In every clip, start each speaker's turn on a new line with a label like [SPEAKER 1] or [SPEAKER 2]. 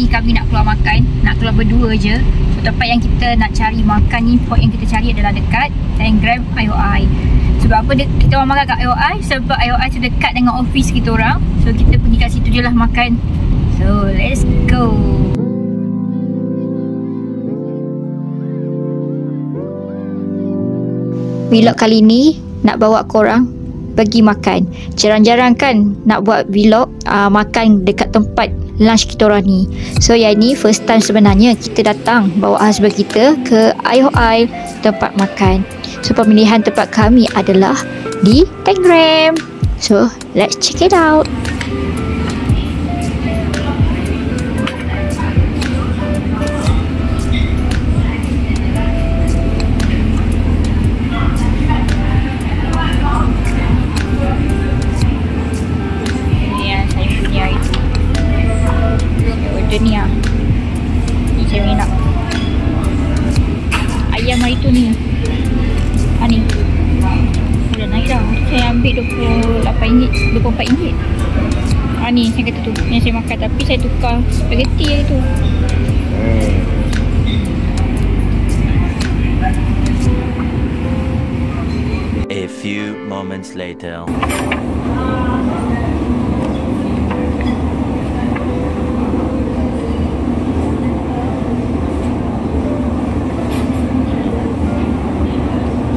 [SPEAKER 1] ni kami nak keluar makan, nak keluar berdua je. So tempat yang kita nak cari makan ni, spot yang kita cari adalah dekat Telegram IOI. Sebab apa kita orang makan kat IOI? Sebab IOI tu dekat dengan office kita orang. So kita pergi kat situ je lah makan. So let's go. Vlog kali ni nak bawa korang pergi makan. Jarang-jarang kan nak buat vlog makan dekat tempat lunch kita orang ni. So yang ni first time sebenarnya kita datang bawa husband kita ke IOI tempat makan. So pemilihan tempat kami adalah di Telegram. So let's check it out. Ni lah. Ni saya nak ayam hari tu ni. Ni dah naik dah. Saya ambil RM24. Ni saya kata tu yang saya makan, tapi saya tukar spaghetti hari tu.
[SPEAKER 2] A few moments later.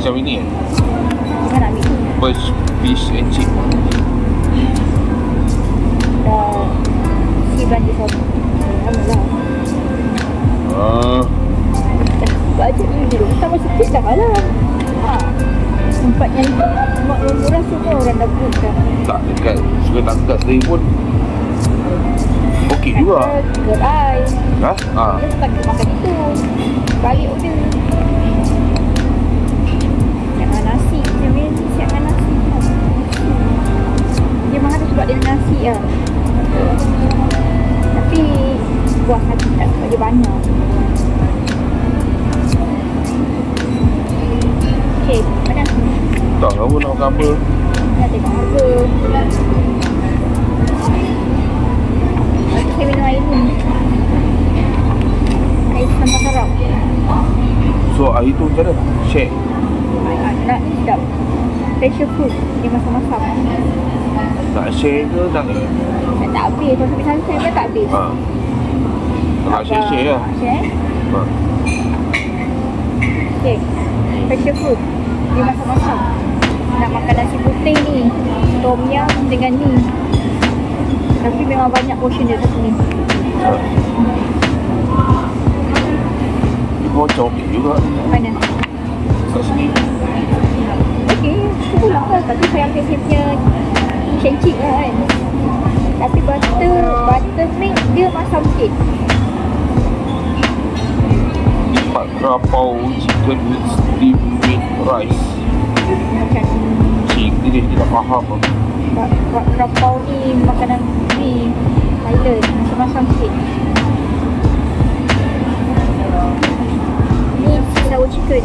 [SPEAKER 3] Macam ini
[SPEAKER 1] Kita nak ambil tu.
[SPEAKER 3] First fish and chip.
[SPEAKER 1] Dah si belanja satu. Alhamdulillah. Bajet ni dulu. Tambah sikit dah lah. Tempat yang murah semua orang dah book dah.
[SPEAKER 3] Tak dekat Suka tadi pun okey juga.
[SPEAKER 1] Gerai.
[SPEAKER 3] Ha?
[SPEAKER 1] Dia bukan makan itu. Balik order. Nasi, macam ni siapkan nasi. Dia mahal tu sebab dia nasi lah. Tapi puas hati tak sebab dia banyak. Okay, mana?
[SPEAKER 3] Tak tahu nak makan apa.
[SPEAKER 1] Nak tengok harga. Saya minum air ni. Air sambal sarap.
[SPEAKER 3] So air tu macam mana? Share.
[SPEAKER 1] Nak ni sedap. Special fruit. Dia masak-masak.
[SPEAKER 3] Nak share ke tak?
[SPEAKER 1] Tak habis. Kalau sampai santai pun tak habis.
[SPEAKER 3] Nak share-share lah.
[SPEAKER 1] Share? Okay. Special fruit. Dia masak-masak. Nak makan nasi putih ni. Tom yum dengan ni. Tapi memang banyak portion dia satu ni.
[SPEAKER 3] Oh, macam okey juga.
[SPEAKER 1] Mana?
[SPEAKER 3] Kat sini.
[SPEAKER 1] Okey, aku pulang lah. Tapi saya ambil dia punya cik lah kan. Tapi butter milk dia masam sikit.
[SPEAKER 3] Empat kerapau chicken with steamed meat rice.
[SPEAKER 1] Macam
[SPEAKER 3] Cik dia tak faham lah.
[SPEAKER 1] kerapau ni makanan ni Thailand. Masam-masam sikit. Ni sour chicken.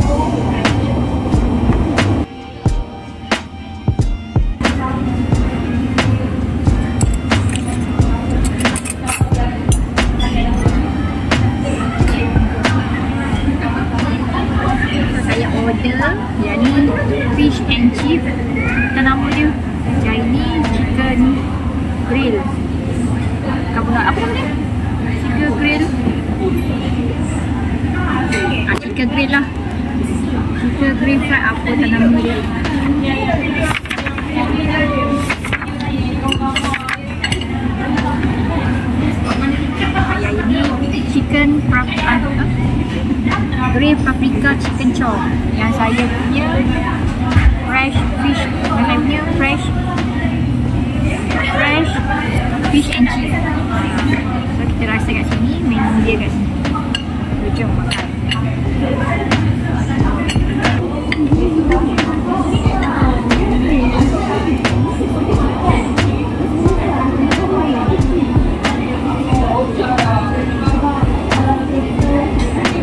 [SPEAKER 1] Yang ni fish and chip. Kita nama dia. Yang ini chicken grill. Kamu nak apa ni? Chicken grill. Chicken grill lah. Chicken grill fried apa tak nama dia. Yang ini chicken grill paprika chicken chop. Yang saya punya fresh fish. Yang saya punya fresh fish and chips. So kita rasa kat sini, menu dia kat sini. Jom makan.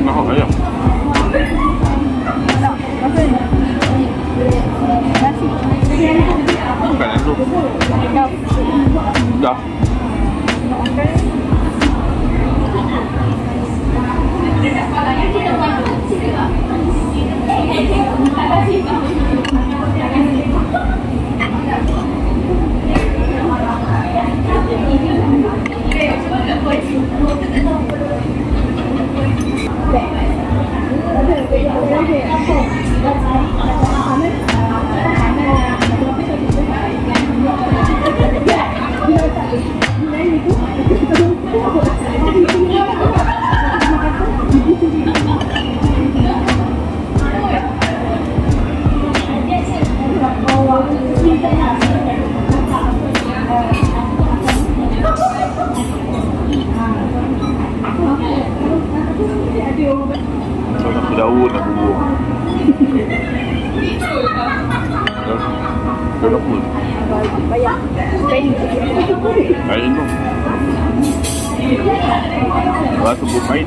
[SPEAKER 3] Mahal ayam. Bukan tu. Dah. Daun nak bubur. Daun pun.
[SPEAKER 1] Bayar.
[SPEAKER 3] Kain tu. Rasa pun pahit.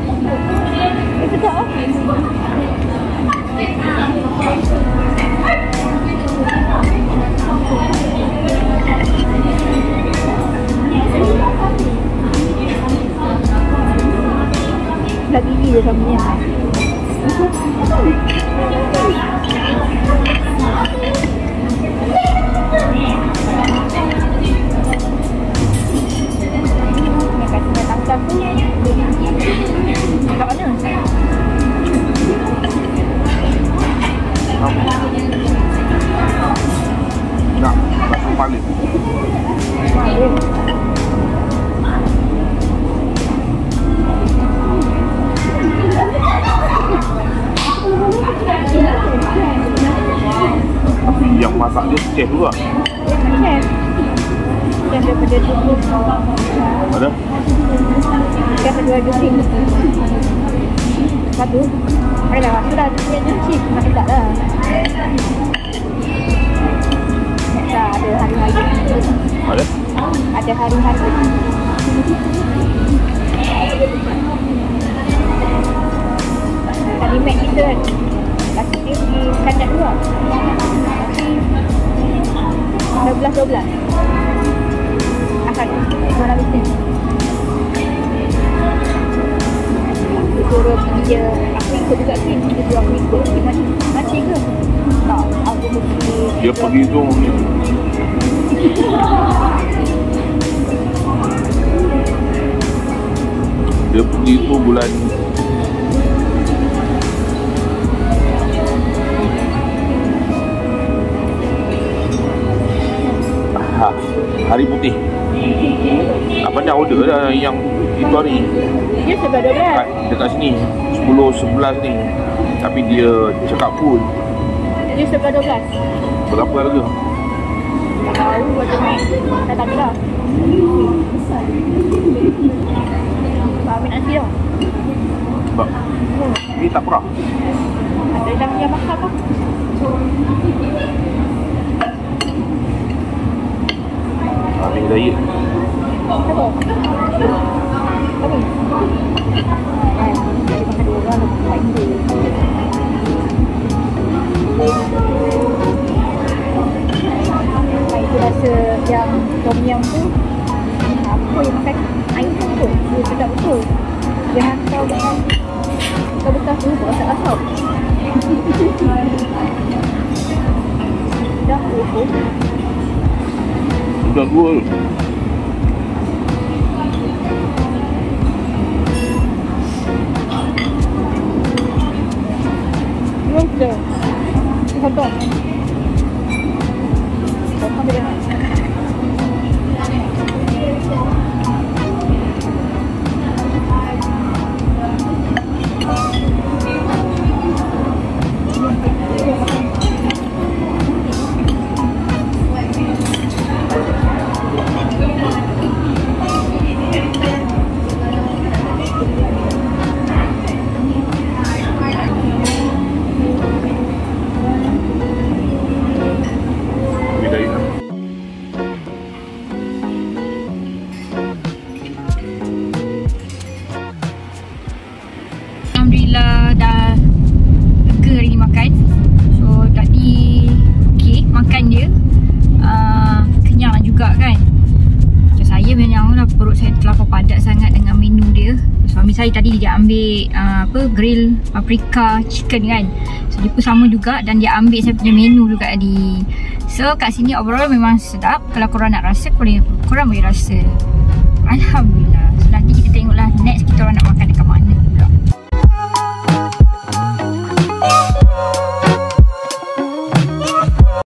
[SPEAKER 1] Dah gigi dia sama ni.
[SPEAKER 3] Nak, rasa paling. Yang masak dia chef tu lah.
[SPEAKER 1] Chef. Chef daripada tu.
[SPEAKER 3] Ada?
[SPEAKER 1] Chef daripada tu. Satu. Ayolah, aku dah punya chef. Nak tak dah. Tak ada hari-hari.
[SPEAKER 3] Ada?
[SPEAKER 1] Ada hari-hari. Tadi mat kita kan. Laki dia pergi kandat dulu lah. Tapi 12-12 Ahad malam Isnin. Aku suruh pergi dia. Aku ikut juga Kim. Dia suruh aku ikut. Mati ke? Tak. Aku pergi.
[SPEAKER 3] Dia pergi tu ni. Dia pergi tu bulan Hari Putih. Apa nak order dah yang itu hari.
[SPEAKER 1] Dia sebelah 12.
[SPEAKER 3] Dekat sini 10-11 ni. Tapi dia cakap full.
[SPEAKER 1] Dia sebelah 12.
[SPEAKER 3] Berapa harga?
[SPEAKER 1] Tak tahu macam ni. Tak tahu lah. Ambil nasi dah.
[SPEAKER 3] Sebab ni tak murah.
[SPEAKER 1] Ada yang punya mahal kah?
[SPEAKER 3] Habis diet.
[SPEAKER 1] Apa? Apa? Dari makan dua orang lebih baik tu. Itu rasa yang tom yum tu. Apa yang makan air tu? Dia sedap betul. Jangan kau dengan kau betul tu buat tak rasa. Dah tu.
[SPEAKER 3] Sudah dua tu.
[SPEAKER 1] Sudah. Contoh. Contoh dia. Alhamdulillah dah lega hari ni makan. So tadi okey makan dia kenyang juga kan. Macam saya memang lah perut saya terlampau padat sangat dengan menu dia. Suami saya tadi dia ambil grill paprika chicken kan. So dia pun sama juga dan dia ambil saya punya menu juga tadi. So kat sini overall memang sedap. Kalau korang nak rasa korang boleh rasa. Alhamdulillah. Nanti kita tengoklah next kita orang nak makan dekat mana.